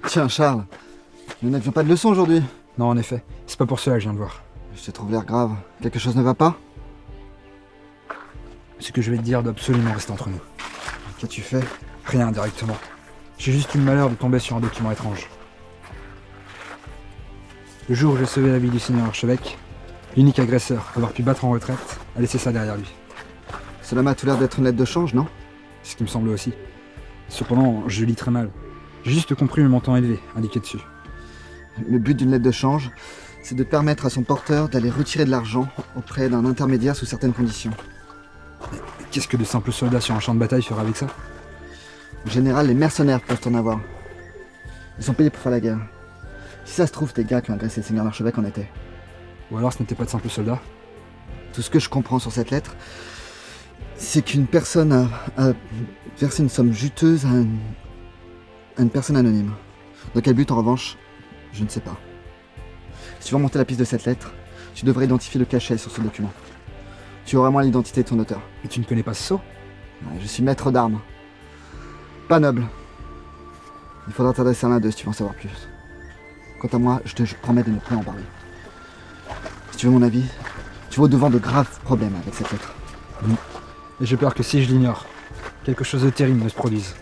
Tiens, Charles, nous n'avions pas de leçon aujourd'hui. Non, en effet. C'est pas pour cela que je viens de voir. Je te trouve l'air grave. Quelque chose ne va pas? Ce que je vais te dire doit absolument rester entre nous. Qu'as-tu fait? Rien, directement. J'ai juste eu le malheur de tomber sur un document étrange. Le jour où j'ai sauvé la vie du seigneur archevêque, l'unique agresseur à avoir pu battre en retraite a laissé ça derrière lui. Cela m'a tout l'air d'être une lettre de change, non? C'est ce qui me semblait aussi. Cependant, je lis très mal. J'ai juste compris le montant élevé indiqué dessus. Le but d'une lettre de change, c'est de permettre à son porteur d'aller retirer de l'argent auprès d'un intermédiaire sous certaines conditions. Qu'est-ce que de simples soldats sur un champ de bataille feraient avec ça? En général, les mercenaires peuvent en avoir. Ils sont payés pour faire la guerre. Si ça se trouve, tes gars qui ont agressé le seigneur l'archevêque en étaient. Ou alors ce n'était pas de simples soldats? Tout ce que je comprends sur cette lettre, c'est qu'une personne a versé une somme juteuse à une personne anonyme. Dans quel but, en revanche, je ne sais pas. Si tu veux remonter la piste de cette lettre, tu devrais identifier le cachet sur ce document. Tu auras moins l'identité de son auteur. Et tu ne connais pas ce sceau? Je suis maître d'armes. Pas noble. Il faudra t'adresser à l'un d'eux si tu veux en savoir plus. Quant à moi, je te promets de ne plus en parler. Si tu veux mon avis, tu vas au-devant de graves problèmes avec cette lettre. Et j'ai peur que si je l'ignore, quelque chose de terrible ne se produise.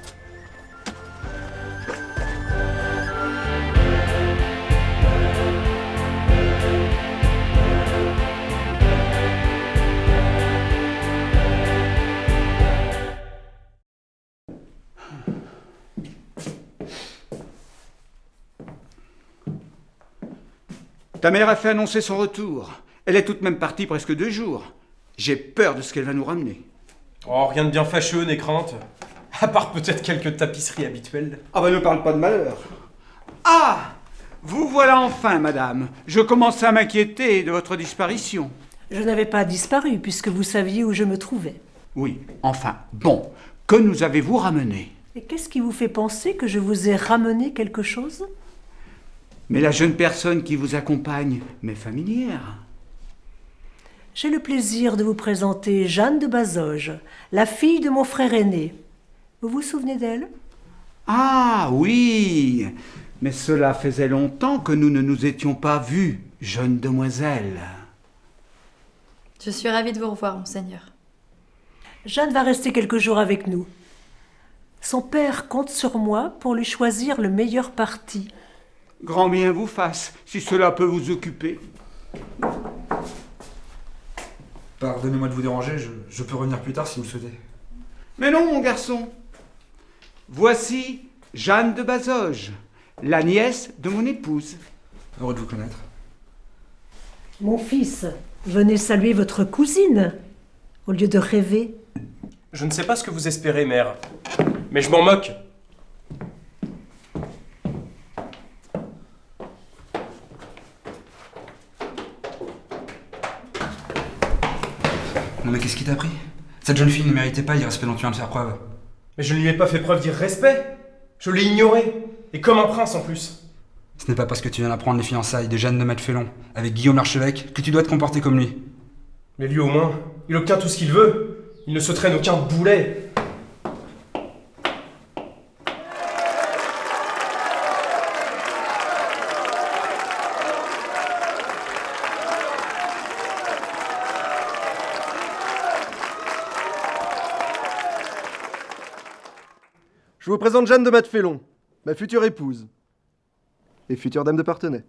Ta mère a fait annoncer son retour. Elle est tout de même partie presque 2 jours. J'ai peur de ce qu'elle va nous ramener. Oh, rien de bien fâcheux, n'aie crainte. À part peut-être quelques tapisseries habituelles. Ah bah ne parle pas de malheur. Ah! Vous voilà enfin, madame. Je commençais à m'inquiéter de votre disparition. Je n'avais pas disparu puisque vous saviez où je me trouvais. Oui, enfin, bon. Que nous avez-vous ramené? Et qu'est-ce qui vous fait penser que je vous ai ramené quelque chose? Mais la jeune personne qui vous accompagne m'est familière. J'ai le plaisir de vous présenter Jeanne de Bazoges, la fille de mon frère aîné. Vous vous souvenez d'elle? Ah oui! Mais cela faisait longtemps que nous ne nous étions pas vus, jeune demoiselle. Je suis ravie de vous revoir, monseigneur. Jeanne va rester quelques jours avec nous. Son père compte sur moi pour lui choisir le meilleur parti. Grand bien vous fasse, si cela peut vous occuper. Pardonnez-moi de vous déranger, je peux revenir plus tard si vous le souhaitez. Mais non, mon garçon. Voici Jeanne de Bazoges, la nièce de mon épouse. Heureux de vous connaître. Mon fils, venez saluer votre cousine, au lieu de rêver. Je ne sais pas ce que vous espérez, mère. Mais je m'en moque. Non mais qu'est-ce qui t'a pris? Cette jeune fille ne méritait pas l'irrespect dont tu viens de faire preuve. Mais je ne lui ai pas fait preuve d'irrespect. Je l'ai ignoré. Et comme un prince en plus. Ce n'est pas parce que tu viens d'apprendre les fiançailles de Jeanne de Maître-Félon avec Guillaume l'archevêque que tu dois te comporter comme lui. Mais lui au moins, il obtient tout ce qu'il veut. Il ne se traîne aucun boulet. Je vous présente Jeanne de Maître-Félon, ma future épouse et future dame de Parthenay.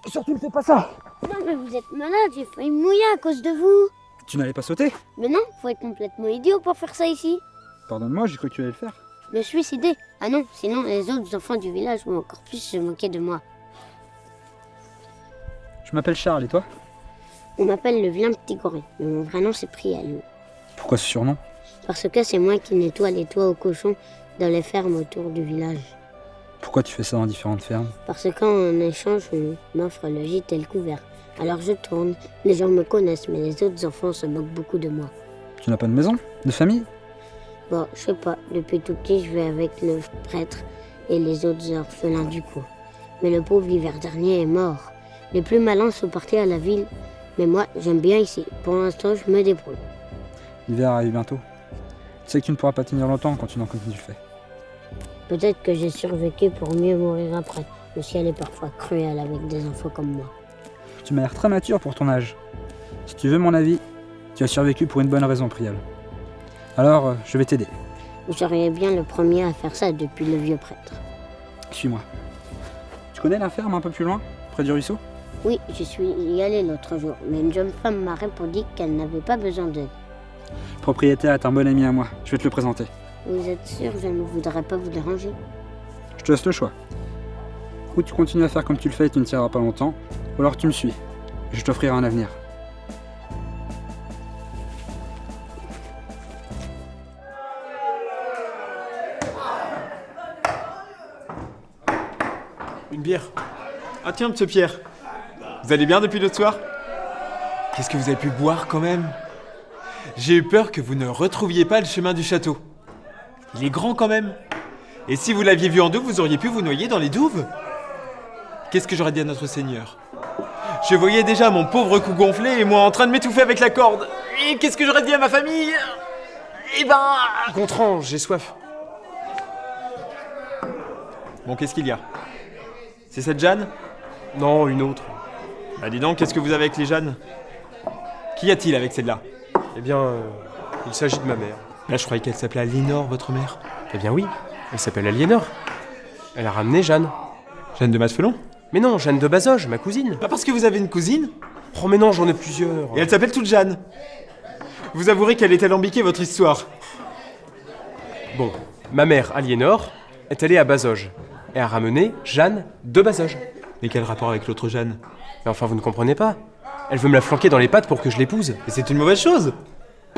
Surtout ne fais pas ça! Non mais vous êtes malade, j'ai failli me mouiller à cause de vous. Tu n'allais pas sauter? Mais non, faut être complètement idiot pour faire ça ici. Pardonne-moi, j'ai cru que tu allais le faire. Me suicider? Ah non, sinon les autres enfants du village vont encore plus se moquer de moi. Je m'appelle Charles, et toi? On m'appelle le vilain petit gorin, mais mon vrai nom c'est Priel. Pourquoi ce surnom? Parce que c'est moi qui nettoie les toits aux cochons dans les fermes autour du village. Pourquoi tu fais ça dans différentes fermes? Parce qu'en échange, on m'offre le gîte et le couvert. Alors je tourne, les gens me connaissent, mais les autres enfants se moquent beaucoup de moi. Tu n'as pas de maison? De famille? Bon, je sais pas, depuis tout petit, je vais avec le prêtre et les autres orphelins du coin. Mais le pauvre l'hiver dernier est mort. Les plus malins sont partis à la ville, mais moi, j'aime bien ici. Pour l'instant, je me débrouille. L'hiver arrive bientôt. Tu sais que tu ne pourras pas tenir longtemps quand tu n'en continues le fais. Peut-être que j'ai survécu pour mieux mourir après. Le ciel est parfois cruel avec des enfants comme moi. Tu m'as l'air très mature pour ton âge. Si tu veux mon avis, tu as survécu pour une bonne raison, Priel. Alors, je vais t'aider. Vous seriez bien le premier à faire ça depuis le vieux prêtre. Suis-moi. Tu connais la ferme un peu plus loin, près du ruisseau? Oui, je suis y allée l'autre jour, mais une jeune femme m'a répondu qu'elle n'avait pas besoin d'aide. Le propriétaire est un bon ami à moi, je vais te le présenter. Vous êtes sûr que je ne voudrais pas vous déranger? Je te laisse le choix. Ou tu continues à faire comme tu le fais et tu ne tireras pas longtemps, ou alors tu me suis. Je t'offrirai un avenir. Une bière. Ah tiens, monsieur Pierre. Vous allez bien depuis l'autre soir? Qu'est-ce que vous avez pu boire quand même? J'ai eu peur que vous ne retrouviez pas le chemin du château. Il est grand quand même. Et si vous l'aviez vu en douve, vous auriez pu vous noyer dans les douves. Qu'est-ce que j'aurais dit à notre Seigneur? Je voyais déjà mon pauvre cou gonflé et moi en train de m'étouffer avec la corde. Et qu'est-ce que j'aurais dit à ma famille? Eh ben... Gontran, j'ai soif. Bon, qu'est-ce qu'il y a? C'est cette Jeanne? Non, une autre. Bah dis donc, qu'est-ce que vous avez avec les Jeannes? Qu'y a-t-il avec celle-là? Eh bien, il s'agit de ma mère. Là, je croyais qu'elle s'appelait Aliénor, votre mère. Eh bien oui, elle s'appelle Aliénor. Elle a ramené Jeanne. Jeanne de Masfelon? Mais non, Jeanne de Bazoges, ma cousine. Pas parce que vous avez une cousine? Oh mais non, j'en ai plusieurs. Et elle s'appelle toute Jeanne. Vous avouerez qu'elle est alambiquée, votre histoire. Bon, ma mère, Aliénor, est allée à Bazoges et a ramené Jeanne de Bazoges. Mais quel rapport avec l'autre Jeanne? Mais enfin, vous ne comprenez pas. Elle veut me la flanquer dans les pattes pour que je l'épouse. Et c'est une mauvaise chose.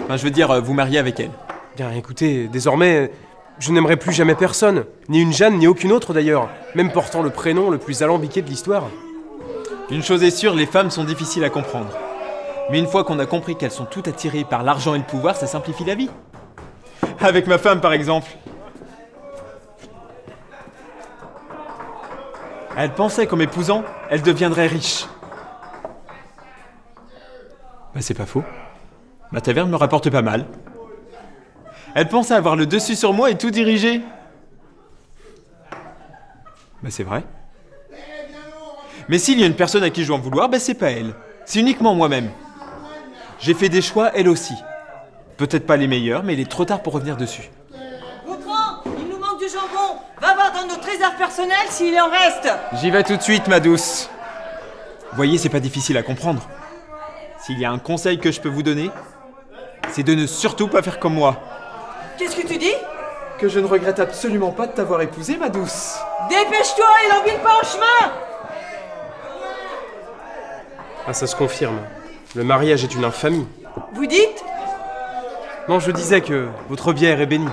Enfin, je veux dire, vous mariez avec elle. Bien, écoutez, désormais, je n'aimerai plus jamais personne. Ni une Jeanne, ni aucune autre d'ailleurs. Même portant le prénom le plus alambiqué de l'histoire. Une chose est sûre, les femmes sont difficiles à comprendre. Mais une fois qu'on a compris qu'elles sont toutes attirées par l'argent et le pouvoir, ça simplifie la vie. Avec ma femme, par exemple. Elle pensait qu'en m'épousant, elle deviendrait riche. Bah c'est pas faux. Ma taverne me rapporte pas mal. Elle pensait avoir le dessus sur moi et tout diriger. Bah c'est vrai. Mais s'il y a une personne à qui je dois en vouloir, bah c'est pas elle. C'est uniquement moi-même. J'ai fait des choix, elle aussi. Peut-être pas les meilleurs, mais il est trop tard pour revenir dessus. Gontran, il nous manque du jambon. Va voir dans nos trésors personnels s'il en reste. J'y vais tout de suite, ma douce. Vous voyez, c'est pas difficile à comprendre. S'il y a un conseil que je peux vous donner, c'est de ne surtout pas faire comme moi. Qu'est-ce que tu dis? Que je ne regrette absolument pas de t'avoir épousée, ma douce. Dépêche-toi, il n'embile pas en chemin. Ah, ça se confirme. Le mariage est une infamie. Vous dites? Non, je disais que votre bière est bénie.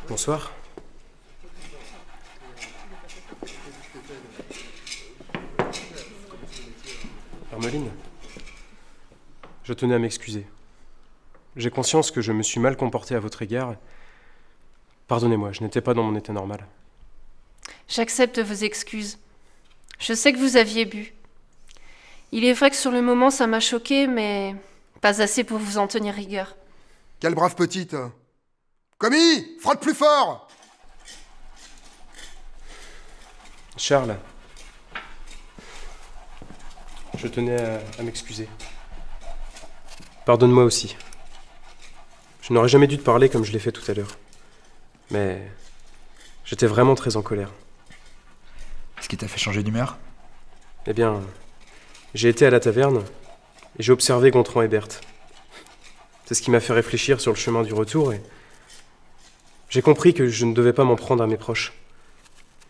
Bonsoir. Hermeline, je tenais à m'excuser. J'ai conscience que je me suis mal comporté à votre égard. Pardonnez-moi, je n'étais pas dans mon état normal. J'accepte vos excuses. Je sais que vous aviez bu. Il est vrai que sur le moment, ça m'a choqué, mais pas assez pour vous en tenir rigueur. Quelle brave petite! Commis! Frotte plus fort! Charles, je tenais à m'excuser. Pardonne-moi aussi. Je n'aurais jamais dû te parler comme je l'ai fait tout à l'heure. Mais j'étais vraiment très en colère. Qu'est-ce qui t'a fait changer d'humeur? Eh bien, J'ai été à la taverne et j'ai observé Gontran et Berthe. C'est ce qui m'a fait réfléchir sur le chemin du retour et j'ai compris que je ne devais pas m'en prendre à mes proches.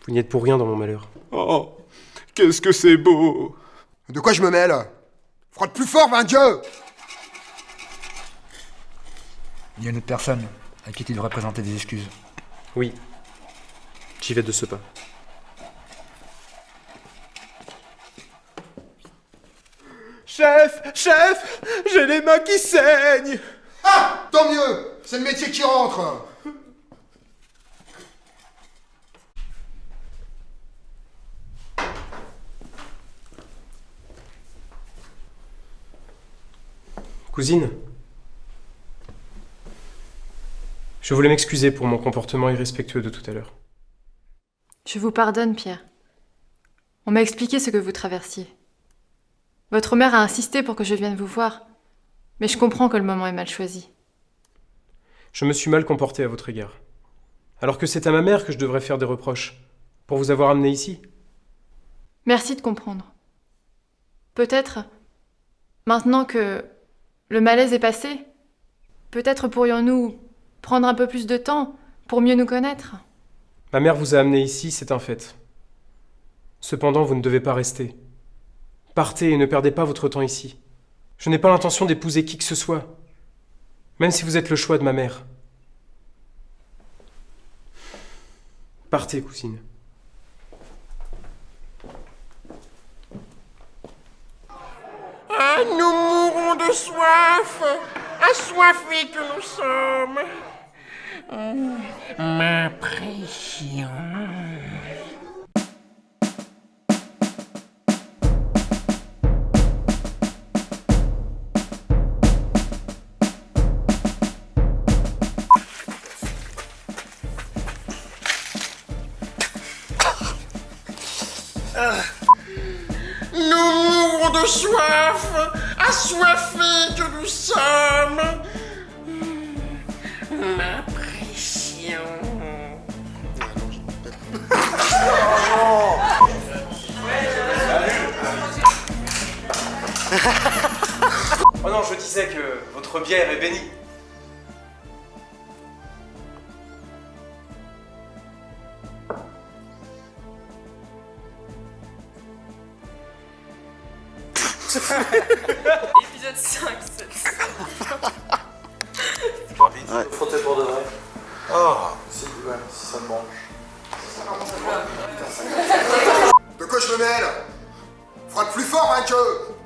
Vous n'y êtes pour rien dans mon malheur. Oh, qu'est-ce que c'est beau! De quoi je me mêle? Frotte plus fort, vain Dieu! Il y a une autre personne à qui tu devrais présenter des excuses. Oui, j'y vais de ce pas. Chef, j'ai les mains qui saignent! Ah! Tant mieux! C'est le métier qui rentre! Cousine, je voulais m'excuser pour mon comportement irrespectueux de tout à l'heure. Je vous pardonne, Pierre. On m'a expliqué ce que vous traversiez. Votre mère a insisté pour que je vienne vous voir, mais je comprends que le moment est mal choisi. Je me suis mal comporté à votre égard. Alors que c'est à ma mère que je devrais faire des reproches, pour vous avoir amené ici. Merci de comprendre. Peut-être, maintenant que le malaise est passé, peut-être pourrions-nous prendre un peu plus de temps pour mieux nous connaître. Ma mère vous a amené ici, c'est un fait. Cependant, vous ne devez pas rester. Partez et ne perdez pas votre temps ici. Je n'ai pas l'intention d'épouser qui que ce soit, même si vous êtes le choix de ma mère. Partez, cousine. Ah, nous mourrons de soif, assoiffés que nous sommes. Ma pression. Nous mourrons de soif, assoiffés que nous sommes. Ma pression. Oh non, je disais que votre bière est bénie. Épisode 5, c'est Frotter pour de vrai. Ah, si, ouais, si ça me mange. De quoi je me mêle? Frotte plus fort, vainqueur!